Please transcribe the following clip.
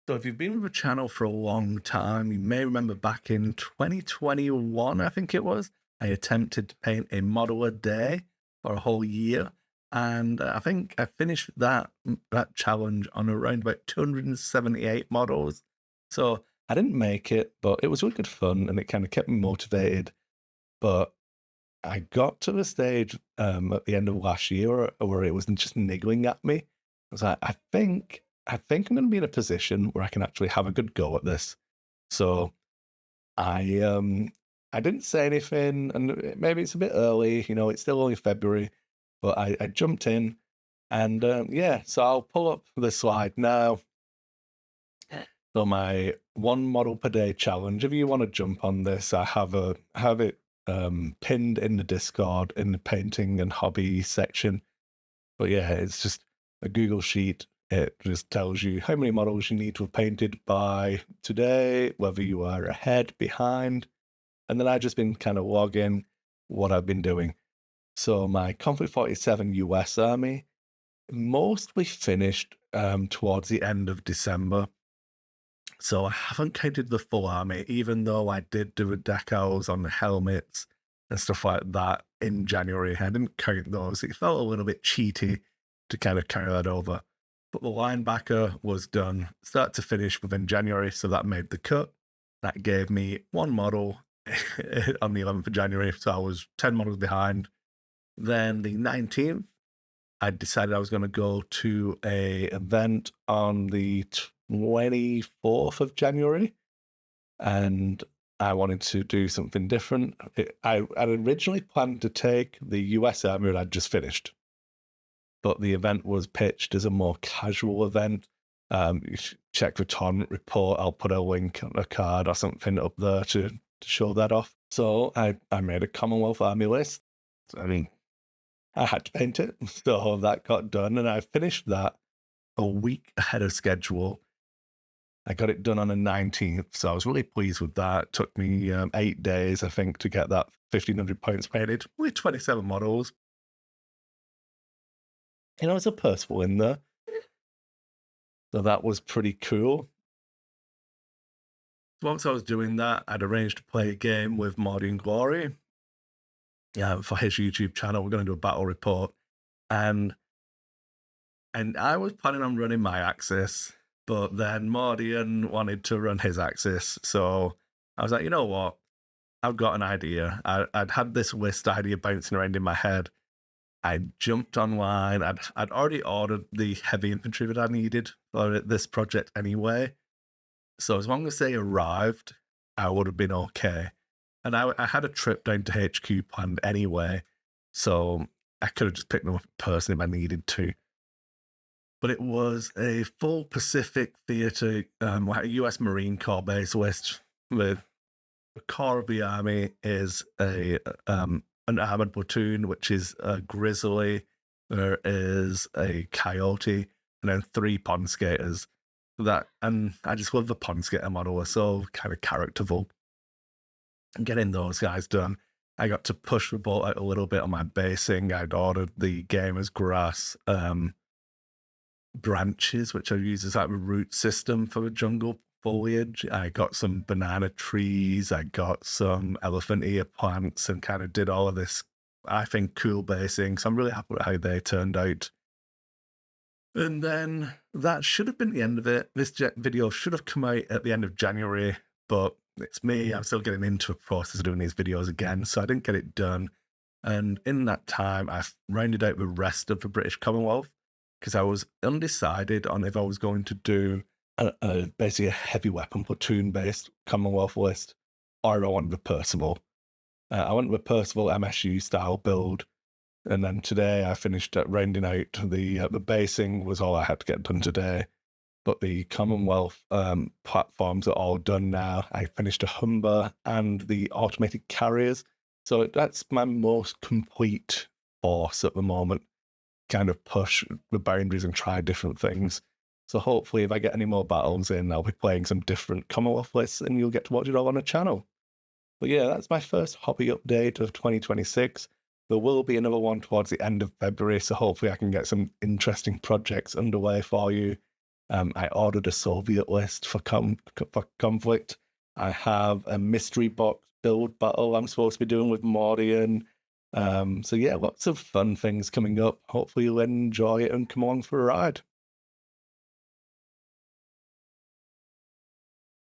So if you've been with the channel for a long time, you may remember back in 2021, I think it was, I attempted to paint a model a day for a whole year. And I think I finished that challenge on around about 278 models. So I didn't make it, but it was really good fun and it kind of kept me motivated. But I got to the stage at the end of last year where it was just niggling at me. I was like, I think I'm going to be in a position where I can actually have a good go at this. So I didn't say anything, and maybe it's a bit early. It's still only February, but I jumped in, and yeah. So I'll pull up the slide now. So my one model per day challenge. If you want to jump on this, I have it pinned in the Discord in the painting and hobby section. But yeah, it's just a Google sheet. It just tells you how many models you need to have painted by today, whether you are ahead, behind, and then I've just been kind of logging what I've been doing. So my Conflict 47 US Army mostly finished towards the end of December. So I haven't counted the full army, even though I did do the decals on the helmets and stuff like that in January. I didn't count those. It felt a little bit cheaty to kind of carry that over. But the linebacker was done start to finish within January, so that made the cut. That gave me one model on the 11th of January, so I was 10 models behind. Then the 19th, I decided I was going to go to a event on the 24th of January, and I wanted to do something different. I'd originally planned to take the US Army that I'd just finished, but the event was pitched as a more casual event. You should check the tournament report. I'll put a link on a card or something up there to show that off. So I made a Commonwealth Army list. I mean, I had to paint it, so that got done, and I finished that a week ahead of schedule. I got it done on the 19th, so I was really pleased with that. It took me 8 days, I think, to get that 1,500 points painted with 27 models. There's a Percival in there, so that was pretty cool. Once I was doing that, I'd arranged to play a game with Mordy and Glory. Yeah, for his YouTube channel, we're going to do a battle report, and I was planning on running my axis, but then Mordian wanted to run his axis. So I was like, you know what? I've got an idea. I'd had this list idea bouncing around in my head. I jumped online. I'd already ordered the heavy infantry that I needed for this project anyway. So as long as they arrived, I would have been okay. And I had a trip down to HQ planned anyway. So I could have just picked them up in person if I needed to. But it was a full Pacific Theater, like a US Marine Corps base list. With the core of the army is an armored platoon, which is a grizzly. There is a coyote, and then three pond skaters. And I just love the pond skater model. They're so kind of characterful. And getting those guys done, I got to push the boat out a little bit on my basing. I'd ordered the Gamer's Grass branches, which I use as like a root system for the jungle foliage. I got some banana trees, I got some elephant ear plants, and kind of did all of this, I think, cool basing. So I'm really happy with how they turned out. And then that should have been the end of it. This video should have come out at the end of January, but it's me. I'm still getting into a process of doing these videos again, so I didn't get it done. And in that time, I rounded out the rest of the British Commonwealth because I was undecided on if I was going to do basically a heavy weapon platoon based Commonwealth list or if I wanted the Percival. I went with Percival MSU style build. And then today I finished rounding out the basing was all I had to get done today. But the Commonwealth platforms are all done now. I finished a Humber and the automated carriers. So that's my most complete force at the moment. Kind of push the boundaries and try different things. So hopefully if I get any more battles in, I'll be playing some different Commonwealth lists and you'll get to watch it all on the channel. But yeah, that's my first hobby update of 2026. There will be another one towards the end of February, so hopefully I can get some interesting projects underway for you. I ordered a Soviet list for Conflict. I have a mystery box build battle I'm supposed to be doing with Mordian. So yeah, lots of fun things coming up. Hopefully you'll enjoy it and come along for a ride.